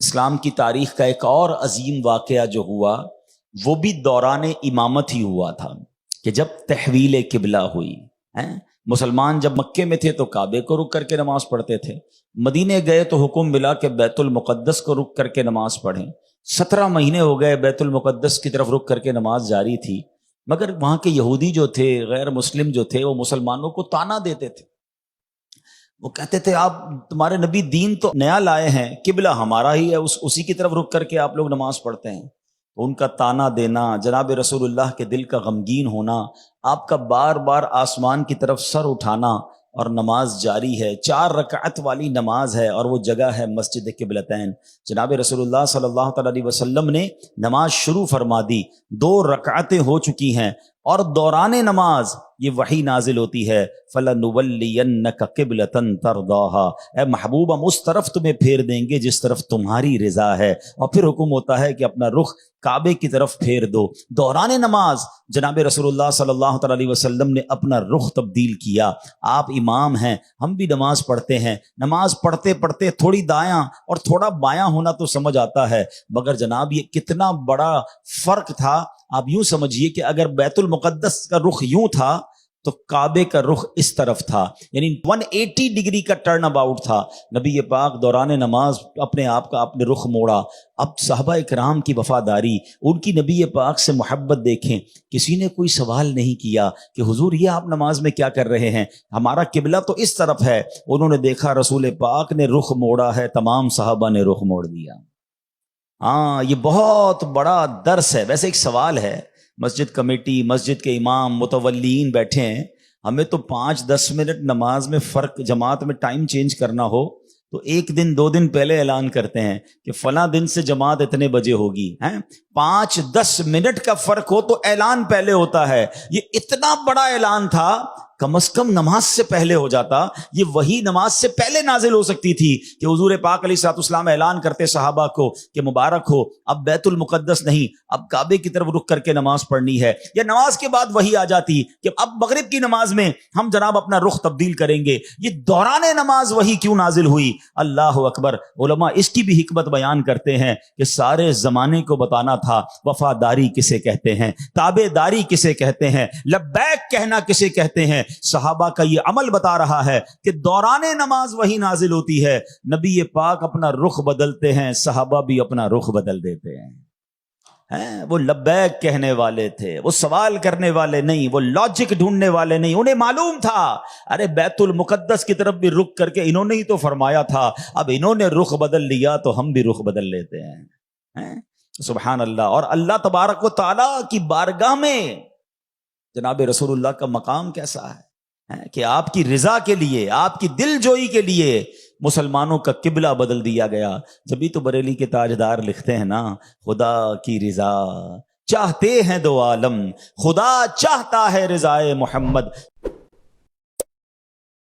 اسلام کی تاریخ کا ایک اور عظیم واقعہ جو ہوا وہ بھی دوران امامت ہی ہوا تھا کہ جب تحویل قبلہ ہوئی. مسلمان جب مکے میں تھے تو کعبے کو رک کر کے نماز پڑھتے تھے، مدینے گئے تو حکم ملا کہ بیت المقدس کو رک کر کے نماز پڑھیں. 17 مہینے ہو گئے بیت المقدس کی طرف رک کر کے نماز جاری تھی، مگر وہاں کے یہودی جو تھے، غیر مسلم جو تھے، وہ مسلمانوں کو طعنہ دیتے تھے. وہ کہتے تھے آپ تمہارے نبی دین تو نیا لائے ہیں، قبلہ ہمارا ہی ہے، اسی کی طرف رک کر کے آپ لوگ نماز پڑھتے ہیں. تو ان کا طعنہ دینا، جناب رسول اللہ کے دل کا غمگین ہونا، آپ کا بار بار آسمان کی طرف سر اٹھانا، اور نماز جاری ہے. 4 رکعت والی نماز ہے اور وہ جگہ ہے مسجد قبلتین. جناب رسول اللہ صلی اللہ تعالی علیہ وسلم نے نماز شروع فرما دی. 2 رکعتیں ہو چکی ہیں اور دوران نماز یہ وحی نازل ہوتی ہے، فَلَنُوَلِّيَنَّكَ قِبْلَةً تَرْضَاهَا، اے محبوب ہم اس طرف تمہیں پھیر دیں گے جس طرف تمہاری رضا ہے. اور پھر حکم ہوتا ہے کہ اپنا رخ کعبے کی طرف پھیر دو. دوران نماز جناب رسول اللہ صلی اللہ تعالی علیہ وسلم نے اپنا رخ تبدیل کیا. آپ امام ہیں، ہم بھی نماز پڑھتے ہیں، نماز پڑھتے پڑھتے تھوڑی دایاں اور تھوڑا بایاں ہونا تو سمجھ آتا ہے، مگر جناب یہ کتنا بڑا فرق تھا. آپ یوں سمجھیے کہ اگر بیت المقدس کا رخ یوں تھا تو کعبے کا رخ اس طرف تھا، یعنی 180 ڈگری کا ٹرن اباؤٹ تھا. نبی پاک دوران نماز اپنے آپ کا اپنے رخ موڑا. اب صحابہ اکرام کی وفاداری، ان کی نبی پاک سے محبت دیکھیں. کسی نے کوئی سوال نہیں کیا کہ حضور یہ آپ نماز میں کیا کر رہے ہیں، ہمارا قبلہ تو اس طرف ہے. انہوں نے دیکھا رسول پاک نے رخ موڑا ہے، تمام صحابہ نے رخ موڑ دیا. ہاں، یہ بہت بڑا درس ہے. ویسے ایک سوال ہے، مسجد کمیٹی، مسجد کے امام، متولین بیٹھے ہیں، ہمیں تو 5-10 منٹ نماز میں فرق، جماعت میں ٹائم چینج کرنا ہو تو 1 دن 2 دن پہلے اعلان کرتے ہیں کہ فلاں دن سے جماعت اتنے بجے ہوگی. 5-10 منٹ کا فرق ہو تو اعلان پہلے ہوتا ہے. یہ اتنا بڑا اعلان تھا، کم از کم نماز سے پہلے ہو جاتا. یہ وہی نماز سے پہلے نازل ہو سکتی تھی کہ حضور پاک علیہ الصلوۃ والسلام اعلان کرتے صحابہ کو کہ مبارک ہو، اب بیت المقدس نہیں، اب کعبے کی طرف رک کر کے نماز پڑھنی ہے. یا نماز کے بعد وہی آ جاتی کہ اب مغرب کی نماز میں ہم جناب اپنا رخ تبدیل کریں گے. یہ دوران نماز وہی کیوں نازل ہوئی؟ اللہ اکبر. علماء اس کی بھی حکمت بیان کرتے ہیں کہ سارے زمانے کو بتانا تھا وفاداری کسے کہتے ہیں، تابع داری کسے کہتے ہیں، لبیک کہنا کسے کہتے ہیں. صحابہ کا یہ عمل بتا رہا ہے کہ دوران نماز وہی نازل ہوتی ہے. نبی پاک اپنا رخ بدلتے ہیں، صحابہ بھی اپنا رخ بدل دیتے ہیں. وہ لبیک کہنے والے تھے، وہ سوال کرنے والے نہیں، وہ لاجک ڈھونڈنے والے نہیں. انہیں معلوم تھا ارے بیت المقدس کی طرف بھی رخ کر کے انہوں نے ہی تو فرمایا تھا، اب انہوں نے رخ بدل لیا تو ہم بھی رخ بدل لیتے ہیں. سبحان اللہ. اور اللہ تبارک و تعالی کی بارگاہ میں جناب رسول اللہ کا مقام کیسا ہے کہ آپ کی رضا کے لیے، آپ کی دل جوئی کے لیے مسلمانوں کا قبلہ بدل دیا گیا. جبھی تو بریلی کے تاجدار لکھتے ہیں نا، خدا کی رضا چاہتے ہیں 2 عالم، خدا چاہتا ہے رضائے محمد.